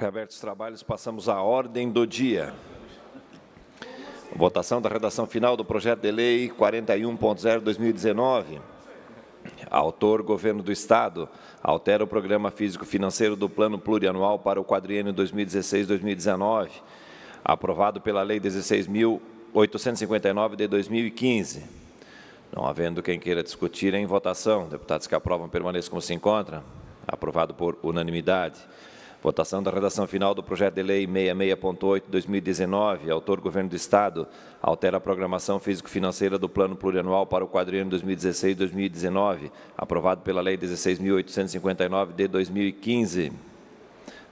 Reabertos os trabalhos, passamos à ordem do dia. Votação da redação final do projeto de lei 41.0/2019. Autor, Governo do Estado. Altera o programa físico-financeiro do Plano Plurianual para o quadriênio 2016-2019, aprovado pela Lei 16.859 de 2015. Não havendo quem queira discutir, em votação. Deputados que aprovam permaneçam como se encontram. Aprovado por unanimidade. Votação da redação final do projeto de lei 66.8/2019. Autor, Governo do Estado. Altera a programação físico-financeira do Plano Plurianual para o quadriênio 2016-2019, aprovado pela Lei 16.859 de 2015.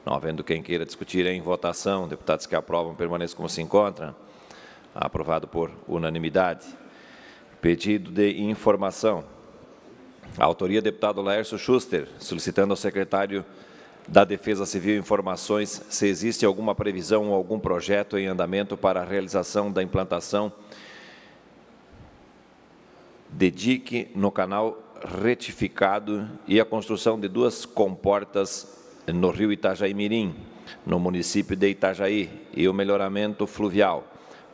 Não havendo quem queira discutir, em votação. Deputados que aprovam permaneçam como se encontram. Aprovado por unanimidade. Pedido de informação. A autoria, deputado Laércio Schuster, solicitando ao secretário da Defesa Civil informações se existe alguma previsão ou algum projeto em andamento para a realização da implantação de dique no canal retificado e a construção de 2 comportas no rio Itajaí-Mirim, no município de Itajaí, e o melhoramento fluvial,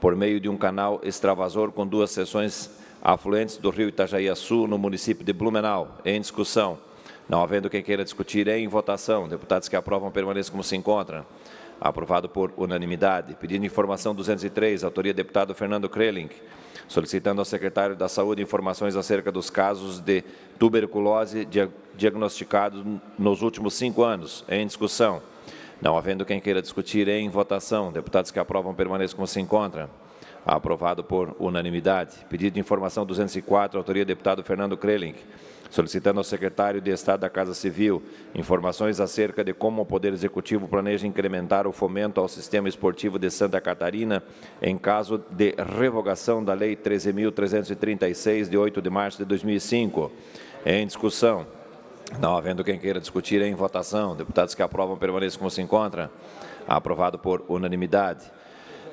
por meio de um canal extravasor com 2 seções afluentes do rio Itajaí-Açu, no município de Blumenau, em discussão. Não havendo quem queira discutir, em votação. Deputados que aprovam permaneçam como se encontram. Aprovado por unanimidade. Pedido de informação 203, autoria deputado Fernando Krelink, solicitando ao secretário da Saúde informações acerca dos casos de tuberculose diagnosticados nos últimos 5 anos, em discussão. Não havendo quem queira discutir, em votação. Deputados que aprovam permaneçam como se encontram. Aprovado por unanimidade. Pedido de informação 204, autoria deputado Fernando Krelink, solicitando ao secretário de Estado da Casa Civil informações acerca de como o Poder Executivo planeja incrementar o fomento ao sistema esportivo de Santa Catarina em caso de revogação da Lei 13.336, de 8 de março de 2005. Em discussão. Não havendo quem queira discutir, em votação. Deputados que aprovam permaneçam como se encontram. Aprovado por unanimidade.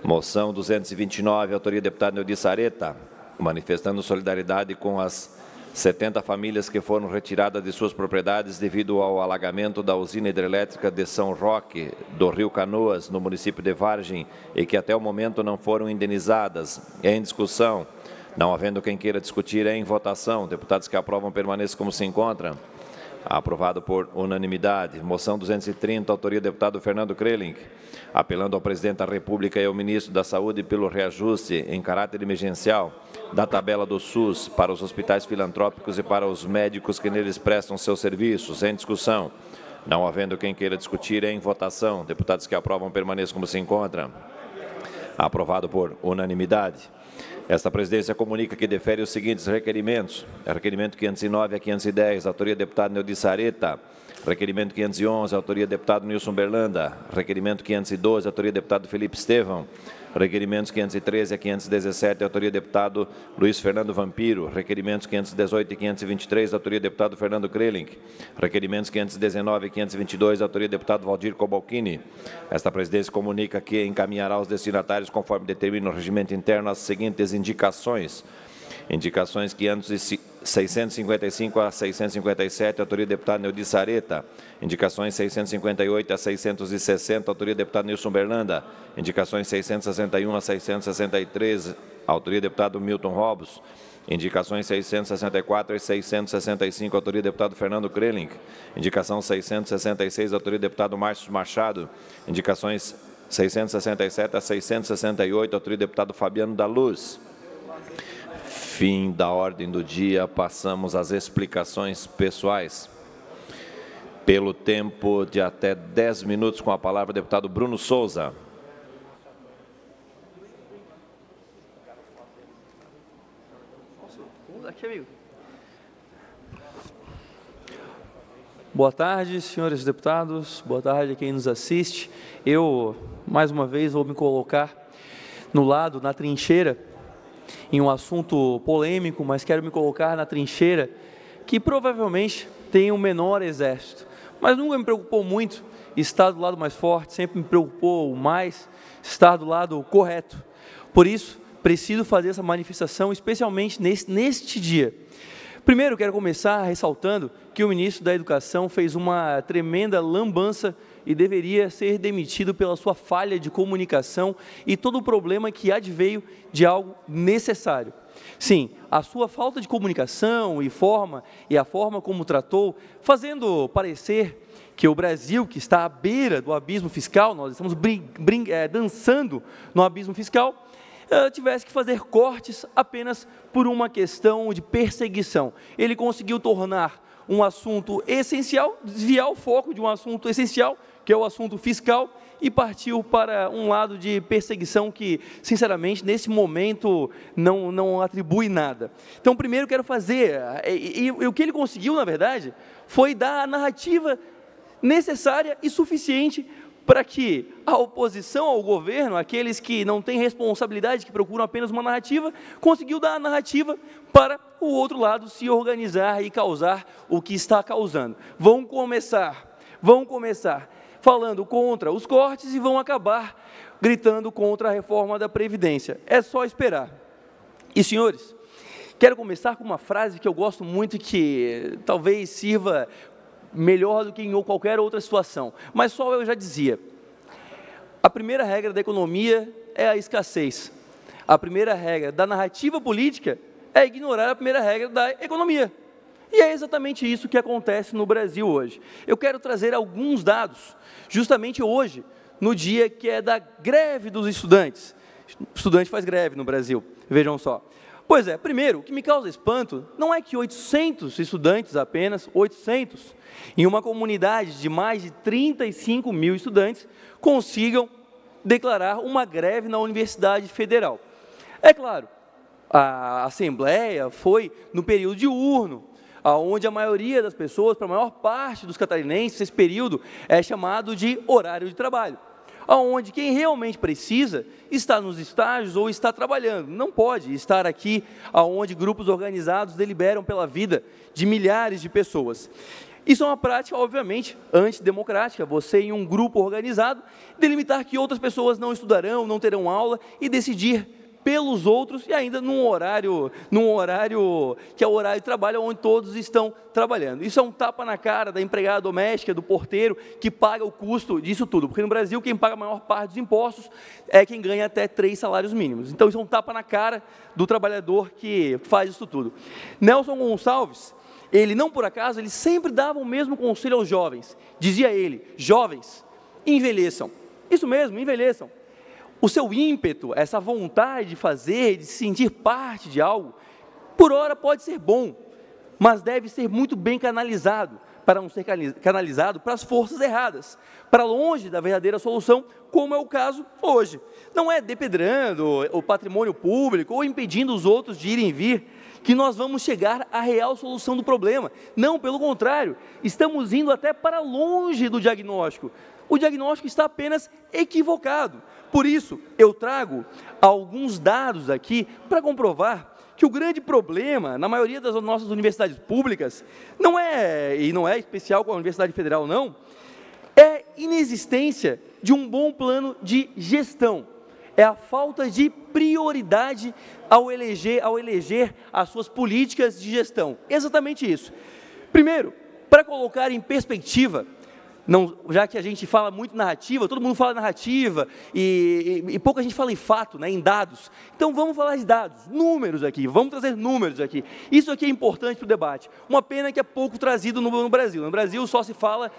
Moção 229, autoria do deputado Neudi Sareta, manifestando solidariedade com as 70 famílias que foram retiradas de suas propriedades devido ao alagamento da usina hidrelétrica de São Roque, do Rio Canoas, no município de Vargem, e que até o momento não foram indenizadas. Em discussão. Não havendo quem queira discutir, em votação. Deputados que aprovam permaneçam como se encontram. Aprovado por unanimidade. Moção 230, autoria do deputado Fernando Krelink, apelando ao presidente da República e ao ministro da Saúde pelo reajuste em caráter emergencial da tabela do SUS para os hospitais filantrópicos e para os médicos que neles prestam seus serviços. Em discussão. Não havendo quem queira discutir, em votação. Deputados que aprovam permaneçam como se encontram. Aprovado por unanimidade. Esta presidência comunica que defere os seguintes requerimentos. Requerimento 509 a 510, autoria do deputado Neudi Sareta. Requerimento 511, autoria do deputado Nilson Berlanda. Requerimento 512, autoria do deputado Felipe Estevão. Requerimentos 513 a 517, autoria do deputado Luiz Fernando Vampiro. Requerimentos 518 e 523, autoria do deputado Fernando Krelink. Requerimentos 519 e 522, autoria do deputado Valdir Cobalcini. Esta presidência comunica que encaminhará aos destinatários, conforme determina o regimento interno, as seguintes indicações. Indicações 655 a 657, autoria do deputado Neudi Sareta. Indicações 658 a 660, autoria do deputado Nilson Berlanda. Indicações 661 a 663, autoria do deputado Milton Robos. Indicações 664 e 665, autoria do deputado Fernando Krelink. Indicação 666, autoria do deputado Márcio Machado. Indicações 667 a 668, autoria do deputado Fabiano da Luz. Fim da ordem do dia, passamos às explicações pessoais. Pelo tempo de até 10 minutos, com a palavra o deputado Bruno Souza. Boa tarde, senhores deputados. Boa tarde a quem nos assiste. Eu, mais uma vez, vou me colocar no lado, na trincheira, em um assunto polêmico, mas quero me colocar na trincheira que provavelmente tem o menor exército. Mas nunca me preocupou muito estar do lado mais forte, sempre me preocupou mais estar do lado correto. Por isso, preciso fazer essa manifestação, especialmente neste dia. Primeiro, quero começar ressaltando que o ministro da Educação fez uma tremenda lambança e deveria ser demitido pela sua falha de comunicação e todo o problema que adveio de algo necessário. Sim, a sua falta de comunicação e a forma como tratou, fazendo parecer que o Brasil, que está à beira do abismo fiscal, nós estamos dançando no abismo fiscal, tivesse que fazer cortes apenas por uma questão de perseguição. Ele conseguiu tornar um assunto essencial, desviar o foco de um assunto essencial, que é o assunto fiscal, e partiu para um lado de perseguição que, sinceramente, nesse momento não atribui nada. Então, primeiro quero fazer, e o que ele conseguiu, na verdade, foi dar a narrativa necessária e suficiente para que a oposição ao governo, aqueles que não têm responsabilidade, que procuram apenas uma narrativa, conseguiu dar a narrativa para o outro lado se organizar e causar o que está causando. Vão começar falando contra os cortes e vão acabar gritando contra a reforma da Previdência. É só esperar. E, senhores, quero começar com uma frase que eu gosto muito e que talvez sirva melhor do que em qualquer outra situação, mas só eu já dizia: a primeira regra da economia é a escassez, a primeira regra da narrativa política é ignorar a primeira regra da economia, e é exatamente isso que acontece no Brasil hoje. Eu quero trazer alguns dados, justamente hoje, no dia que é da greve dos estudantes. O estudante faz greve no Brasil, vejam só. Pois é, primeiro, o que me causa espanto não é que 800 estudantes apenas, 800, em uma comunidade de mais de 35 mil estudantes, consigam declarar uma greve na Universidade Federal. É claro, a Assembleia foi no período diurno, onde a maioria das pessoas, para a maior parte dos catarinenses, esse período é chamado de horário de trabalho, onde quem realmente precisa está nos estágios ou está trabalhando, não pode estar aqui onde grupos organizados deliberam pela vida de milhares de pessoas. Isso é uma prática, obviamente, antidemocrática, você em um grupo organizado, delimitar que outras pessoas não estudarão, não terão aula e decidir pelos outros, e ainda num horário que é o horário de trabalho, onde todos estão trabalhando. Isso é um tapa na cara da empregada doméstica, do porteiro, que paga o custo disso tudo, porque no Brasil quem paga a maior parte dos impostos é quem ganha até 3 salários mínimos. Então isso é um tapa na cara do trabalhador que faz isso tudo. Nelson Gonçalves, ele não por acaso, ele sempre dava o mesmo conselho aos jovens. Dizia ele: jovens, envelheçam. Isso mesmo, envelheçam. O seu ímpeto, essa vontade de fazer, de se sentir parte de algo, por hora pode ser bom, mas deve ser muito bem canalizado, para não ser canalizado para as forças erradas, para longe da verdadeira solução, como é o caso hoje. Não é depedrando o patrimônio público ou impedindo os outros de irem e vir que nós vamos chegar à real solução do problema. Não, pelo contrário, estamos indo até para longe do diagnóstico. O diagnóstico está apenas equivocado. Por isso, eu trago alguns dados aqui para comprovar que o grande problema, na maioria das nossas universidades públicas, não é especial com a Universidade Federal, não, é inexistência de um bom plano de gestão. É a falta de prioridade ao eleger as suas políticas de gestão. Exatamente isso. Primeiro, para colocar em perspectiva, já que a gente fala muito narrativa, todo mundo fala narrativa e pouca gente fala em fato, né, em dados. Então vamos falar de dados, números aqui, vamos trazer números aqui. Isso aqui é importante para o debate. Uma pena que é pouco trazido no Brasil. No Brasil só se fala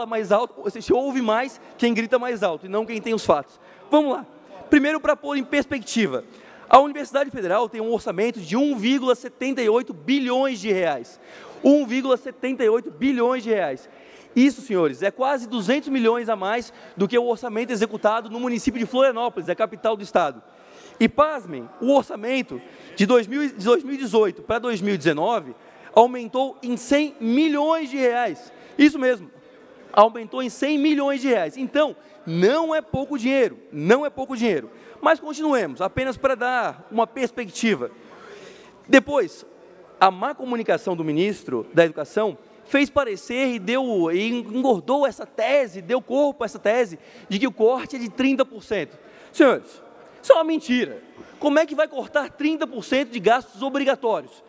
mais alto, se ouve mais quem grita mais alto e não quem tem os fatos. Vamos lá. Primeiro, para pôr em perspectiva, a Universidade Federal tem um orçamento de 1,78 bilhões de reais. 1,78 bilhões de reais. Isso, senhores, é quase 200 milhões a mais do que o orçamento executado no município de Florianópolis, a capital do estado. E pasmem, o orçamento de 2018 para 2019 aumentou em 100 milhões de reais. Isso mesmo, aumentou em 100 milhões de reais. Então, não é pouco dinheiro, não é pouco dinheiro. Mas continuemos, apenas para dar uma perspectiva. Depois, a má comunicação do ministro da Educação fez parecer e engordou essa tese, deu corpo a essa tese de que o corte é de 30%. Senhores, isso é uma mentira. Como é que vai cortar 30% de gastos obrigatórios?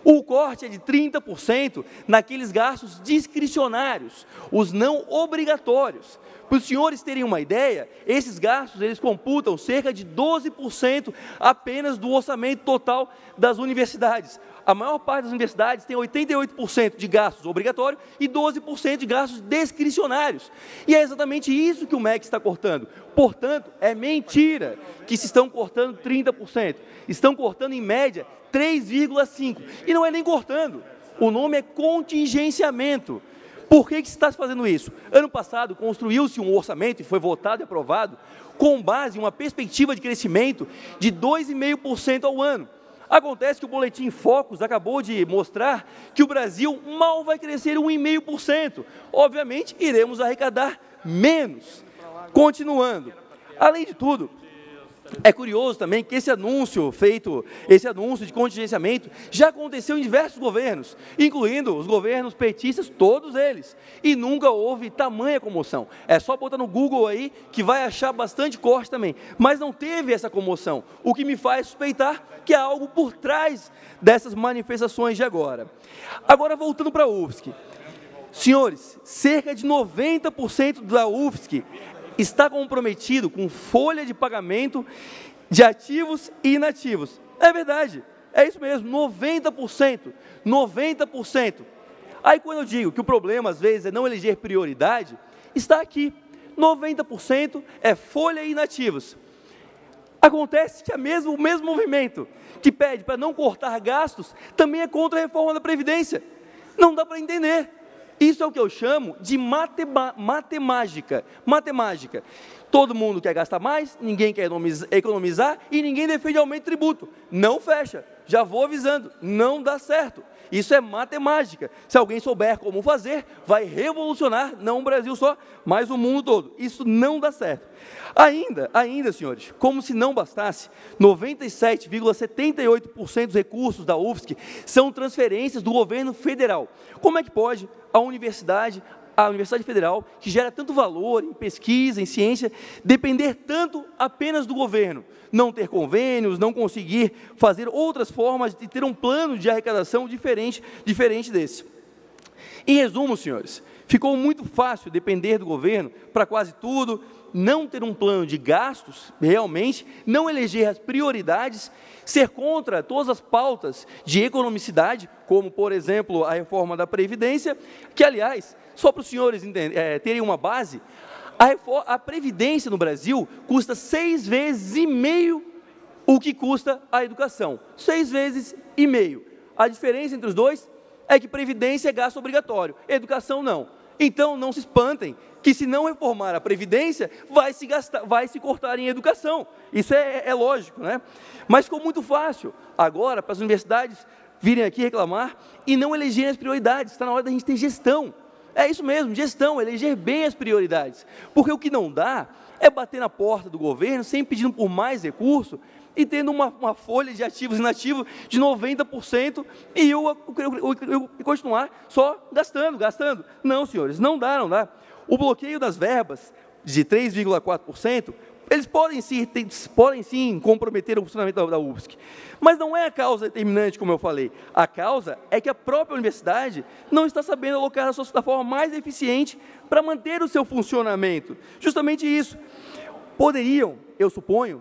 O corte é de 30% naqueles gastos discricionários, os não obrigatórios. Para os senhores terem uma ideia, esses gastos, eles computam cerca de 12% apenas do orçamento total das universidades. A maior parte das universidades tem 88% de gastos obrigatórios e 12% de gastos discricionários. E é exatamente isso que o MEC está cortando. Portanto, é mentira que se estão cortando 30%. Estão cortando, em média, 3,5%. E não é nem cortando, o nome é contingenciamento. Por que se está fazendo isso? Ano passado, construiu-se um orçamento e foi votado e aprovado com base em uma perspectiva de crescimento de 2,5% ao ano. Acontece que o Boletim Focus acabou de mostrar que o Brasil mal vai crescer 1,5%. Obviamente, iremos arrecadar menos. Continuando. Além de tudo, é curioso também que esse anúncio de contingenciamento, já aconteceu em diversos governos, incluindo os governos petistas, todos eles, e nunca houve tamanha comoção. É só botar no Google aí, que vai achar bastante corte também, mas não teve essa comoção, o que me faz suspeitar que há algo por trás dessas manifestações de agora. Agora, voltando para a UFSC. Senhores, cerca de 90% da UFSC está comprometido com folha de pagamento de ativos e inativos. É verdade, é isso mesmo, 90%, 90%. Aí quando eu digo que o problema às vezes é não eleger prioridade, está aqui, 90% é folha e inativos. Acontece que o mesmo movimento que pede para não cortar gastos, também é contra a reforma da Previdência. Não dá para entender. Isso é o que eu chamo de matemática. Matemática. Todo mundo quer gastar mais, ninguém quer economizar e ninguém defende aumento de tributo. Não fecha. Já vou avisando, não dá certo. Isso é matemática. Se alguém souber como fazer, vai revolucionar, não o Brasil só, mas o mundo todo. Isso não dá certo. Ainda, senhores, como se não bastasse, 97,78% dos recursos da UFSC são transferências do governo federal. Como é que pode a Universidade Federal, que gera tanto valor em pesquisa, em ciência, depender tanto apenas do governo? Não ter convênios, não conseguir fazer outras formas de ter um plano de arrecadação diferente desse. Em resumo, senhores, ficou muito fácil depender do governo para quase tudo, não ter um plano de gastos, realmente, não eleger as prioridades, ser contra todas as pautas de economicidade, como, por exemplo, a reforma da Previdência, que, aliás, só para os senhores terem uma base, a Previdência no Brasil custa 6,5 vezes o que custa a educação. 6,5 vezes. A diferença entre os dois é que Previdência é gasto obrigatório, educação não. Então, não se espantem que, se não reformar a Previdência, vai se cortar em educação. Isso é lógico, né? Mas ficou muito fácil agora para as universidades virem aqui reclamar e não elegerem as prioridades. Está na hora da gente ter gestão. É isso mesmo, gestão, eleger bem as prioridades. Porque o que não dá é bater na porta do governo, sempre pedindo por mais recurso, e tendo uma folha de ativos e inativos de 90%, e eu continuar só gastando. Não, senhores, não dá. O bloqueio das verbas de 3,4%, eles podem sim comprometer o funcionamento da UFSC, mas não é a causa determinante, como eu falei. A causa é que a própria universidade não está sabendo alocar da forma mais eficiente para manter o seu funcionamento. Justamente isso. Poderiam, eu suponho,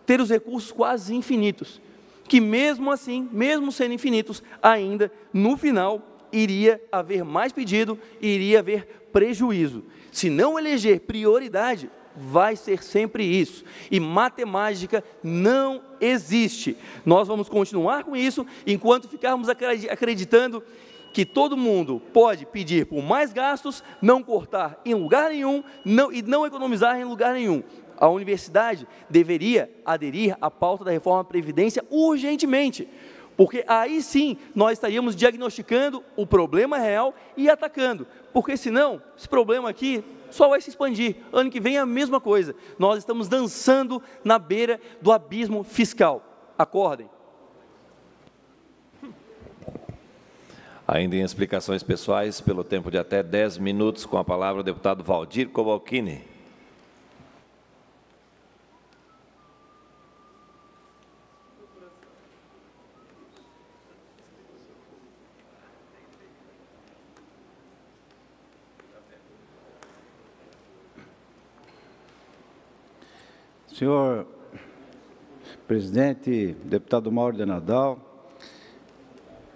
ter os recursos quase infinitos, que mesmo assim, mesmo sendo infinitos, ainda, no final, iria haver mais pedido e iria haver prejuízo. Se não eleger prioridade, vai ser sempre isso, e matemática não existe. Nós vamos continuar com isso, enquanto ficarmos acreditando que todo mundo pode pedir por mais gastos, não cortar em lugar nenhum, e não economizar em lugar nenhum. A universidade deveria aderir à pauta da reforma da Previdência urgentemente, porque aí sim nós estaríamos diagnosticando o problema real e atacando, porque senão esse problema aqui só vai se expandir. Ano que vem é a mesma coisa. Nós estamos dançando na beira do abismo fiscal. Acordem. Ainda em explicações pessoais, pelo tempo de até 10 minutos, com a palavra o deputado Valdir Cobalcini. Senhor presidente, deputado Mauro de Nadal,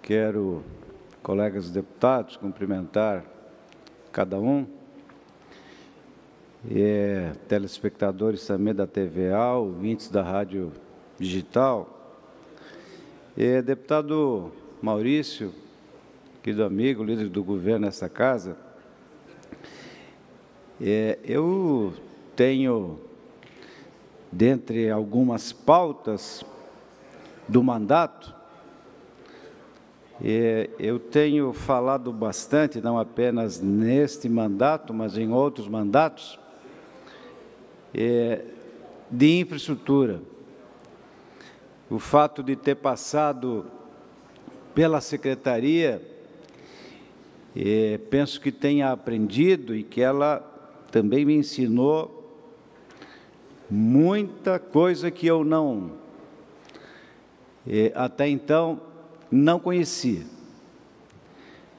quero, colegas deputados, cumprimentar cada um, e telespectadores também da TVA, ouvintes da Rádio Digital. Deputado Maurício, querido amigo, líder do governo nessa casa, eu tenho, dentre algumas pautas do mandato, eu tenho falado bastante, não apenas neste mandato, mas em outros mandatos, de infraestrutura. O fato de ter passado pela secretaria, penso que tenha aprendido e que ela também me ensinou muita coisa que eu não, até então, não conhecia.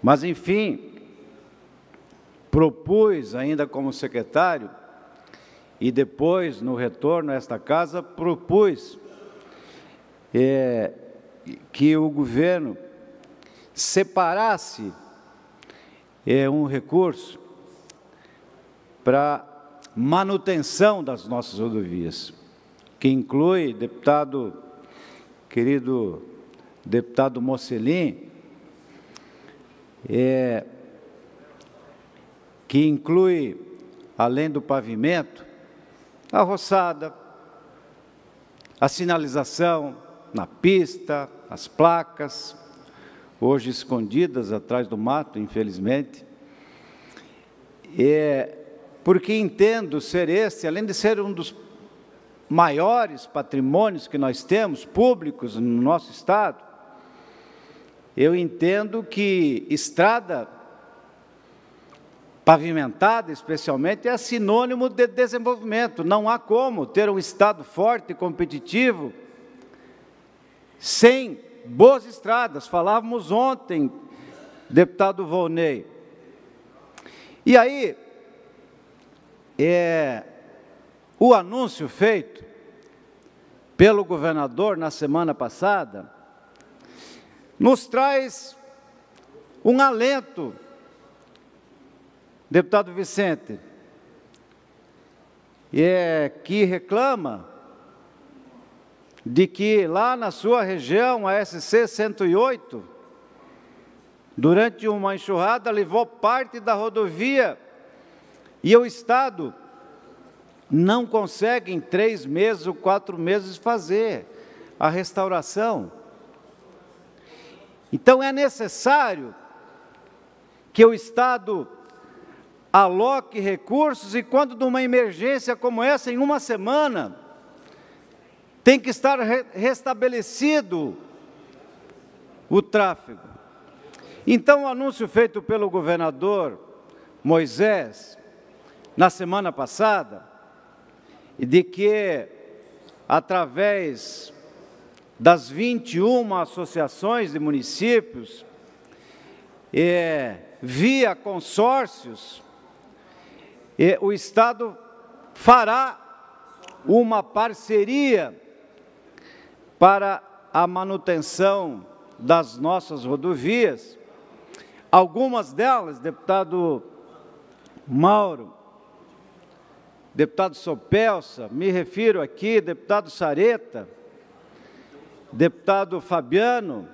Mas, enfim, propus ainda como secretário, e depois, no retorno a esta casa, propus que o governo separasse um recurso para manutenção das nossas rodovias, que inclui, querido deputado Mocelin, que inclui, além do pavimento, a roçada, a sinalização na pista, as placas, hoje escondidas atrás do mato, infelizmente, porque entendo ser este, além de ser um dos maiores patrimônios que nós temos, públicos no nosso Estado, eu entendo que estrada pavimentada, especialmente, é sinônimo de desenvolvimento. Não há como ter um Estado forte e competitivo sem boas estradas. Falávamos ontem, deputado Volney. E aí, o anúncio feito pelo governador na semana passada nos traz um alento, deputado Vicente, que reclama de que lá na sua região, a SC 108, durante uma enxurrada, levou parte da rodovia e o Estado não consegue em 3 meses ou 4 meses fazer a restauração. Então é necessário que o Estado aloque recursos e quando de uma emergência como essa, em uma semana, tem que estar restabelecido o tráfego. Então o anúncio feito pelo governador Moisés, na semana passada, de que, através das 21 associações de municípios, via consórcios, o Estado fará uma parceria para a manutenção das nossas rodovias. Algumas delas, deputado Mauro, deputado Sopelsa, me refiro aqui, deputado Sareta, deputado Fabiano,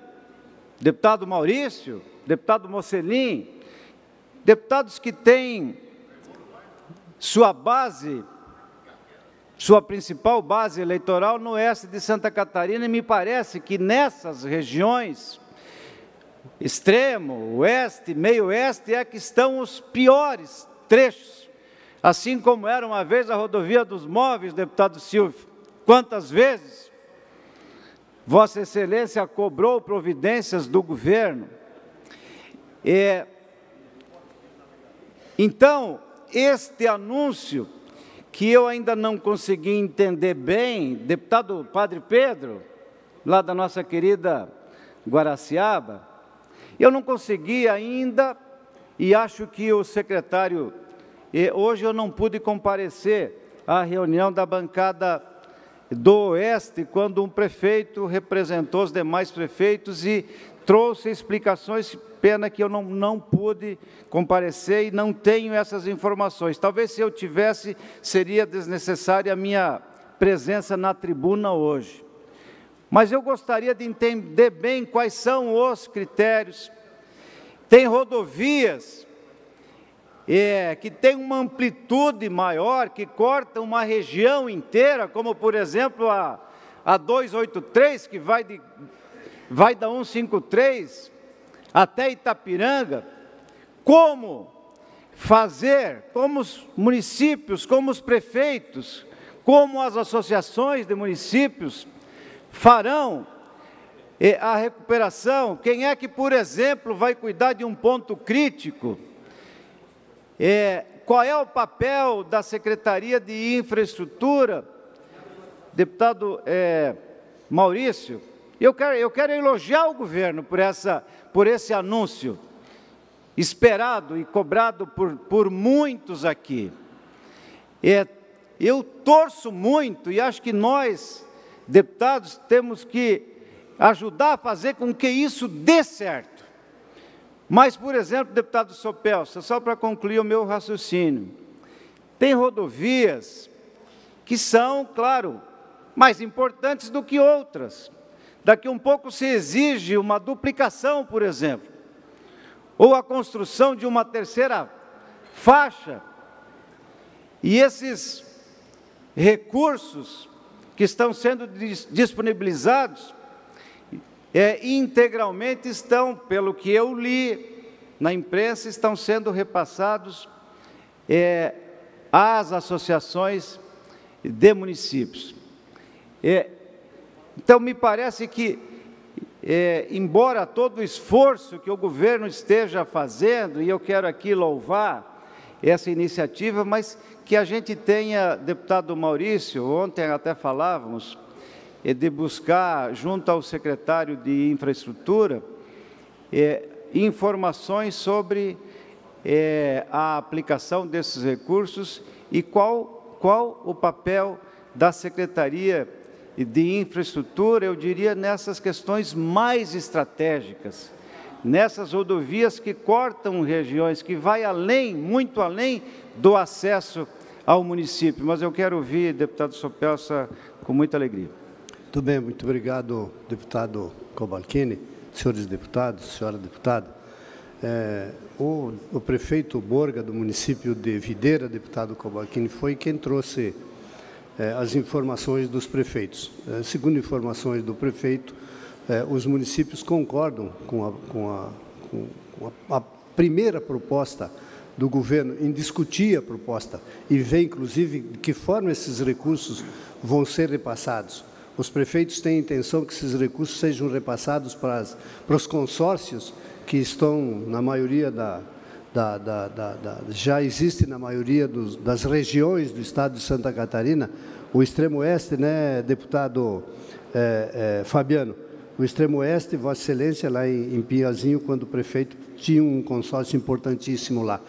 deputado Maurício, deputado Mocelin, deputados que têm sua principal base eleitoral no oeste de Santa Catarina, e me parece que nessas regiões, extremo, oeste, meio oeste, é que estão os piores trechos, assim como era uma vez a rodovia dos móveis, deputado Silvio. Quantas vezes Vossa Excelência cobrou providências do governo? Então, este anúncio, que eu ainda não consegui entender bem, deputado Padre Pedro, lá da nossa querida Guaraciaba, eu não consegui ainda, e acho que o secretário, hoje eu não pude comparecer à reunião da bancada do Oeste, quando um prefeito representou os demais prefeitos e trouxe explicações. Pena que eu não pude comparecer e não tenho essas informações. Talvez, se eu tivesse, seria desnecessária a minha presença na tribuna hoje. Mas eu gostaria de entender bem quais são os critérios. Tem rodovias que tem uma amplitude maior, que cortam uma região inteira, como, por exemplo, a 283, que vai da 153 até Itapiranga. Como fazer, como os municípios, como os prefeitos, como as associações de municípios farão a recuperação? Quem é que, por exemplo, vai cuidar de um ponto crítico? Qual é o papel da Secretaria de Infraestrutura? Deputado Maurício, eu quero elogiar o governo por esse anúncio esperado e cobrado por muitos aqui. Eu torço muito e acho que nós, deputados, temos que ajudar a fazer com que isso dê certo. Mas, por exemplo, deputado Sopelsa, só para concluir o meu raciocínio, tem rodovias que são, claro, mais importantes do que outras. Daqui um pouco se exige uma duplicação, por exemplo, ou a construção de uma terceira faixa. E esses recursos que estão sendo disponibilizados integralmente estão, pelo que eu li na imprensa, estão sendo repassados às associações de municípios. Então, me parece que, embora todo o esforço que o governo esteja fazendo, e eu quero aqui louvar essa iniciativa, mas que a gente tenha, deputado Maurício, ontem até falávamos, de buscar, junto ao secretário de Infraestrutura, informações sobre a aplicação desses recursos e qual o papel da Secretaria de Infraestrutura, eu diria, nessas questões mais estratégicas, nessas rodovias que cortam regiões, que vai além, muito além do acesso ao município. Mas eu quero ouvir, deputado Sopelsa, com muita alegria. Muito bem, muito obrigado, deputado Cobalcini, senhores deputados, senhora deputada. O prefeito Borga, do município de Videira, deputado Cobalcini, foi quem trouxe as informações dos prefeitos. Segundo informações do prefeito, os municípios concordam com a primeira proposta do governo em discutir a proposta e ver, inclusive, de que forma esses recursos vão ser repassados. Os prefeitos têm a intenção que esses recursos sejam repassados para os consórcios que estão, na maioria já existe na maioria das regiões do estado de Santa Catarina, o extremo oeste, né, deputado Fabiano? O extremo oeste, Vossa Excelência, lá em Piazinho, quando o prefeito tinha um consórcio importantíssimo lá.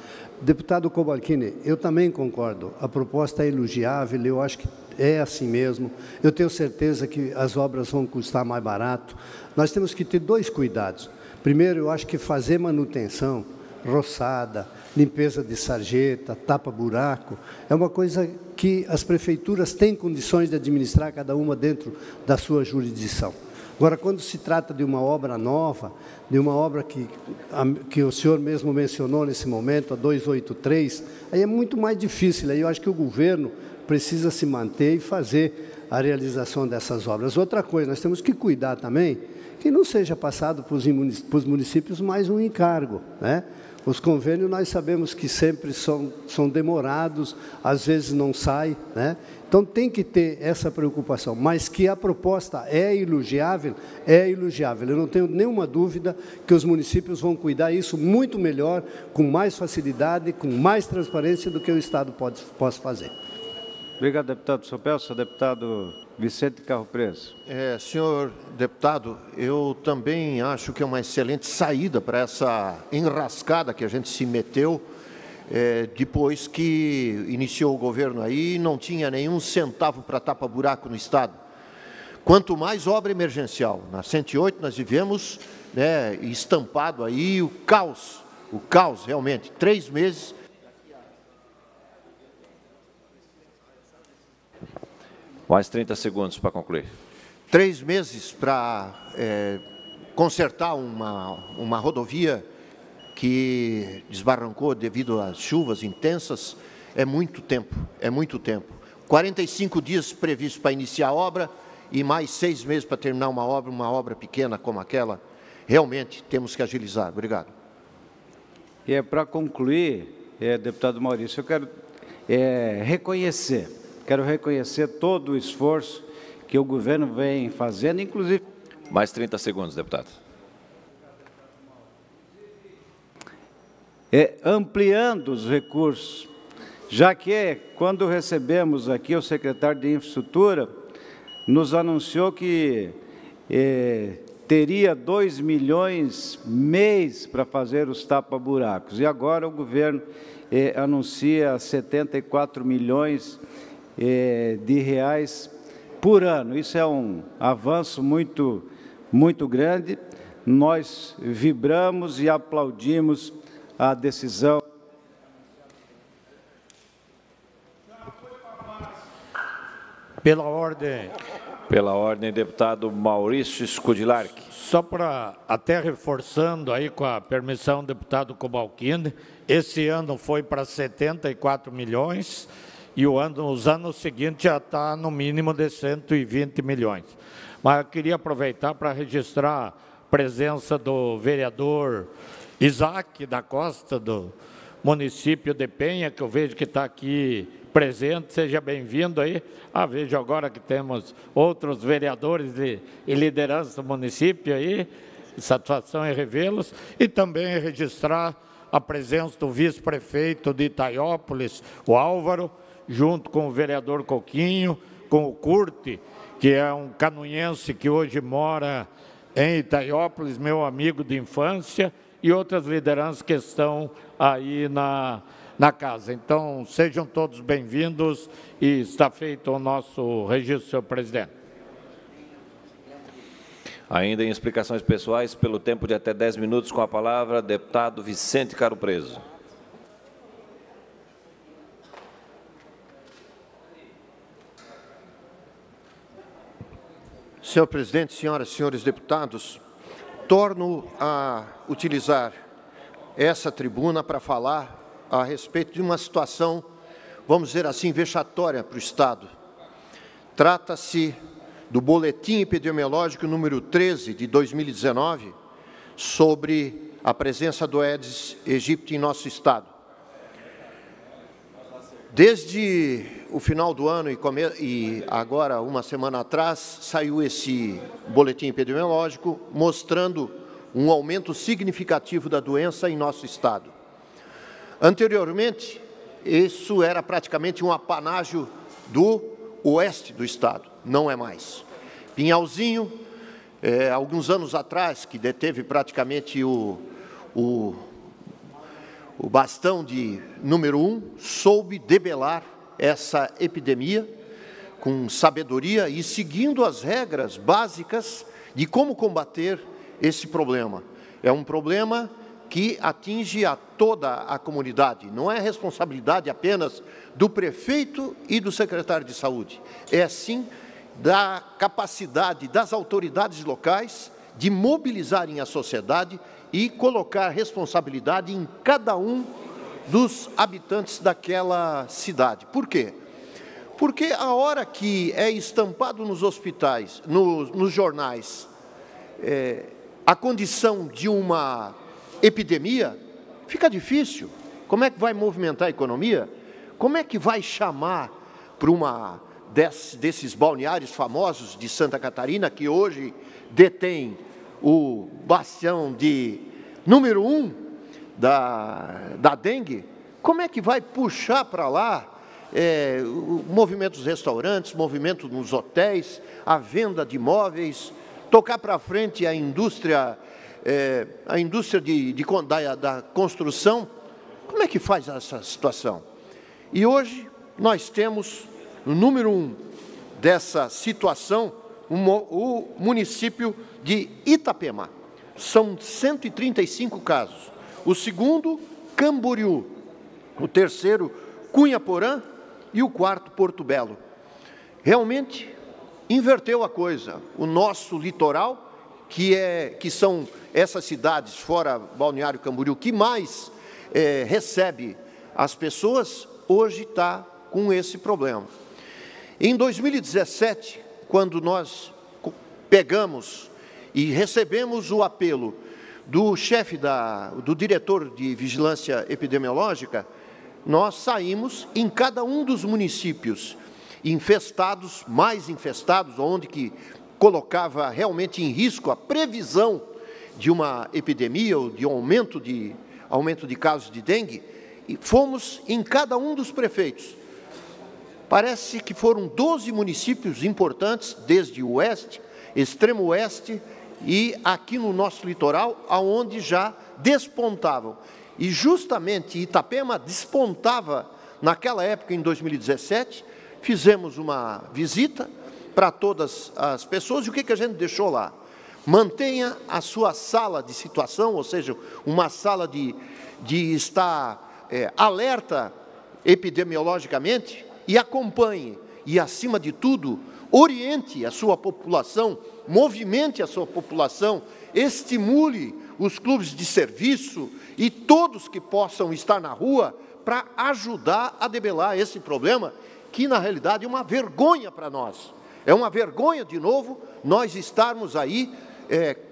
Deputado Cobalcini, eu também concordo, a proposta é elogiável, eu acho que é assim mesmo, eu tenho certeza que as obras vão custar mais barato. Nós temos que ter dois cuidados. Primeiro, eu acho que fazer manutenção, roçada, limpeza de sarjeta, tapa-buraco, é uma coisa que as prefeituras têm condições de administrar, cada uma dentro da sua jurisdição. Agora, quando se trata de uma obra nova, de uma obra que o senhor mesmo mencionou nesse momento, a 283, aí é muito mais difícil. Aí eu acho que o governo precisa se manter e fazer a realização dessas obras. Outra coisa, nós temos que cuidar também que não seja passado para os municípios mais um encargo, né? Os convênios nós sabemos que sempre são demorados, às vezes não sai, né? Então tem que ter essa preocupação, mas que a proposta é elogiável, é elogiável. Eu não tenho nenhuma dúvida que os municípios vão cuidar isso muito melhor, com mais facilidade, com mais transparência do que o Estado pode fazer. Obrigado, deputado Sopelsa. Deputado Vicente Carro Preso. Senhor deputado, eu também acho que é uma excelente saída para essa enrascada que a gente se meteu. depois que iniciou o governo aí, não tinha nenhum centavo para tapa-buraco no Estado. Quanto mais obra emergencial. Na 108 nós vivemos, né, estampado aí o caos realmente, 3 meses. Mais 30 segundos para concluir. 3 meses para consertar uma rodovia que desbarrancou devido às chuvas intensas, é muito tempo, é muito tempo. 45 dias previstos para iniciar a obra e mais 6 meses para terminar uma obra pequena como aquela. Realmente temos que agilizar. Obrigado. E para concluir, deputado Maurício, eu quero reconhecer todo o esforço que o governo vem fazendo, inclusive... Mais 30 segundos, deputado. Ampliando os recursos, já que, quando recebemos aqui o secretário de Infraestrutura, nos anunciou que teria 2 milhões mês para fazer os tapa-buracos, e agora o governo anuncia 74 milhões de reais por ano. Isso é um avanço muito, muito grande. Nós vibramos e aplaudimos a decisão. Pela ordem. Pela ordem, deputado Maurício Skudilarki. Só para, até reforçando aí com a permissão do deputado Cobalcini, esse ano foi para 74 milhões e os anos seguintes já está no mínimo de 120 milhões. Mas eu queria aproveitar para registrar a presença do vereador Isaac da Costa, do município de Penha, que eu vejo que está aqui presente. Seja bem-vindo aí. Vejo agora que temos outros vereadores e liderança do município aí. Satisfação em revê-los. E também registrar a presença do vice-prefeito de Itaiópolis, o Álvaro, junto com o vereador Coquinho, com o Curte, que é um canoense que hoje mora em Itaiópolis, meu amigo de infância, e outras lideranças que estão aí na casa. Então, sejam todos bem-vindos e está feito o nosso registro, senhor presidente. Ainda em explicações pessoais, pelo tempo de até 10 minutos, com a palavra, deputado Vicente Caro Preso. Senhor presidente, senhoras e senhores deputados, torno a utilizar essa tribuna para falar a respeito de uma situação, vamos dizer assim, vexatória para o Estado. Trata-se do Boletim Epidemiológico número 13 de 2019 sobre a presença do Aedes aegypti em nosso Estado. Desde o final do ano e agora, uma semana atrás, saiu esse boletim epidemiológico mostrando um aumento significativo da doença em nosso Estado. Anteriormente, isso era praticamente um apanágio do oeste do Estado, não é mais. Pinhalzinho, alguns anos atrás, que deteve praticamente o bastão de número 1, soube debelar essa epidemia com sabedoria e seguindo as regras básicas de como combater esse problema. É um problema que atinge a toda a comunidade, não é responsabilidade apenas do prefeito e do secretário de saúde, é sim da capacidade das autoridades locais de mobilizarem a sociedade e colocar responsabilidade em cada um dos habitantes daquela cidade. Por quê? Porque a hora que é estampado nos hospitais, nos jornais, a condição de uma epidemia, fica difícil. Como é que vai movimentar a economia? Como é que vai chamar para desses balneários famosos de Santa Catarina, que hoje detém o bastião de número 1 da dengue? Como é que vai puxar para lá o movimento dos restaurantes, movimento nos hotéis, a venda de imóveis, tocar para frente a indústria da construção, Como é que faz essa situação? E hoje nós temos, no número 1 dessa situação, o município de Itapema. São 135 casos. O segundo, Camboriú. O terceiro, Cunha-Porã. E o quarto, Porto Belo. Realmente inverteu a coisa. O nosso litoral, que são essas cidades, fora Balneário Camboriú, que mais recebe as pessoas, hoje está com esse problema. Em 2017, quando nós pegamos e recebemos o apelo do chefe, do diretor de vigilância epidemiológica, nós saímos em cada um dos municípios infestados, mais infestados, onde que colocava realmente em risco a previsão de uma epidemia ou de aumento de casos de dengue, e fomos em cada um dos prefeitos. Parece que foram 12 municípios importantes, desde o oeste, extremo oeste, e aqui no nosso litoral, aonde já despontavam. E justamente Itapema despontava naquela época, em 2017, fizemos uma visita para todas as pessoas, e o que a gente deixou lá? Mantenha a sua sala de situação, ou seja, uma sala de estar alerta epidemiologicamente, e acompanhe, e acima de tudo, oriente a sua população, movimente a sua população, estimule os clubes de serviço e todos que possam estar na rua para ajudar a debelar esse problema, que na realidade é uma vergonha para nós. É uma vergonha, de novo, nós estarmos aí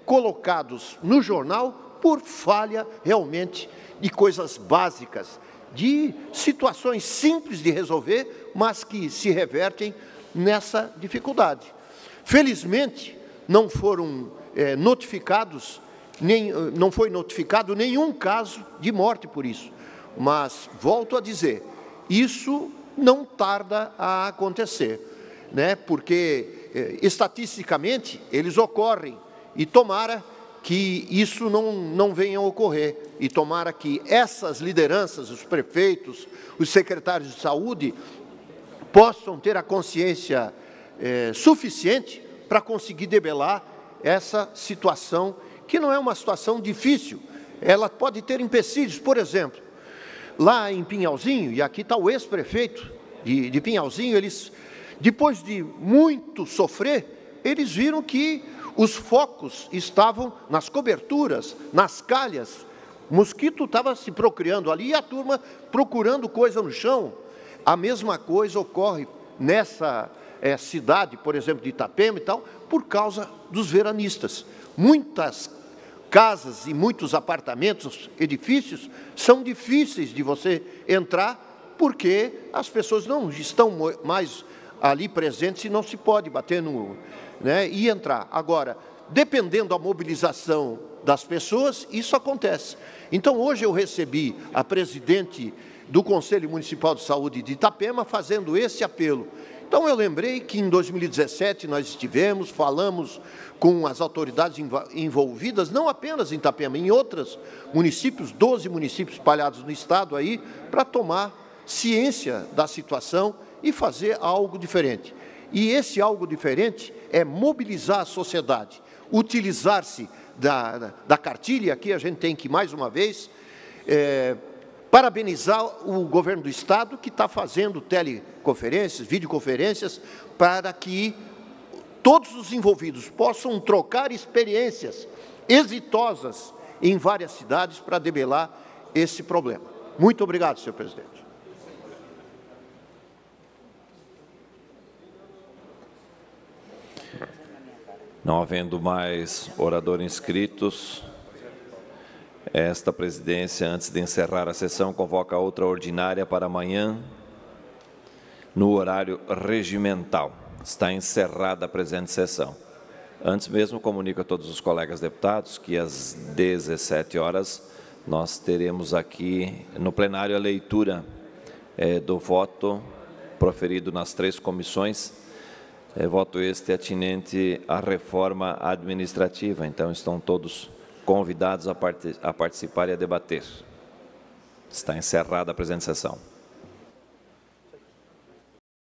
colocados no jornal por falha realmente de coisas básicas, de situações simples de resolver, mas que se revertem nessa dificuldade. Felizmente, não foram notificados, não foi notificado nenhum caso de morte por isso. Mas, volto a dizer, isso não tarda a acontecer, né? Porque, estatisticamente, eles ocorrem, e tomara que isso não venha a ocorrer, e tomara que essas lideranças, os prefeitos, os secretários de saúde, possam ter a consciência suficiente para conseguir debelar essa situação, que não é uma situação difícil. Ela pode ter empecilhos, por exemplo, lá em Pinhalzinho, e aqui está o ex-prefeito de Pinhalzinho, eles, depois de muito sofrer, eles viram que os focos estavam nas coberturas, nas calhas, o mosquito estava se procriando ali, e a turma procurando coisa no chão. A mesma coisa ocorre nessa cidade, por exemplo, de Itapema e tal, por causa dos veranistas. Muitas casas e muitos apartamentos, edifícios, são difíceis de você entrar, porque as pessoas não estão mais ali presentes e não se pode bater e entrar. Agora, dependendo da mobilização das pessoas, isso acontece. Então, hoje eu recebi a presidente do Conselho Municipal de Saúde de Itapema fazendo esse apelo. Então, eu lembrei que em 2017 nós estivemos, falamos com as autoridades envolvidas, não apenas em Itapema, em outros municípios, 12 municípios espalhados no estado aí, para tomar ciência da situação e fazer algo diferente. E esse algo diferente é mobilizar a sociedade, utilizar-se da cartilha. Aqui a gente tem que, mais uma vez, parabenizar o governo do estado, que está fazendo teleconferências, videoconferências, para que todos os envolvidos possam trocar experiências exitosas em várias cidades para debelar esse problema. Muito obrigado, senhor presidente. Não havendo mais oradores inscritos, esta presidência, antes de encerrar a sessão, convoca outra ordinária para amanhã, no horário regimental. Está encerrada a presente sessão. Antes mesmo, comunico a todos os colegas deputados que às 17 horas nós teremos aqui no plenário a leitura do voto proferido nas 3 comissões. Voto este atinente à reforma administrativa. Então, estão todos convidados a participar e a debater. Está encerrada a presente sessão.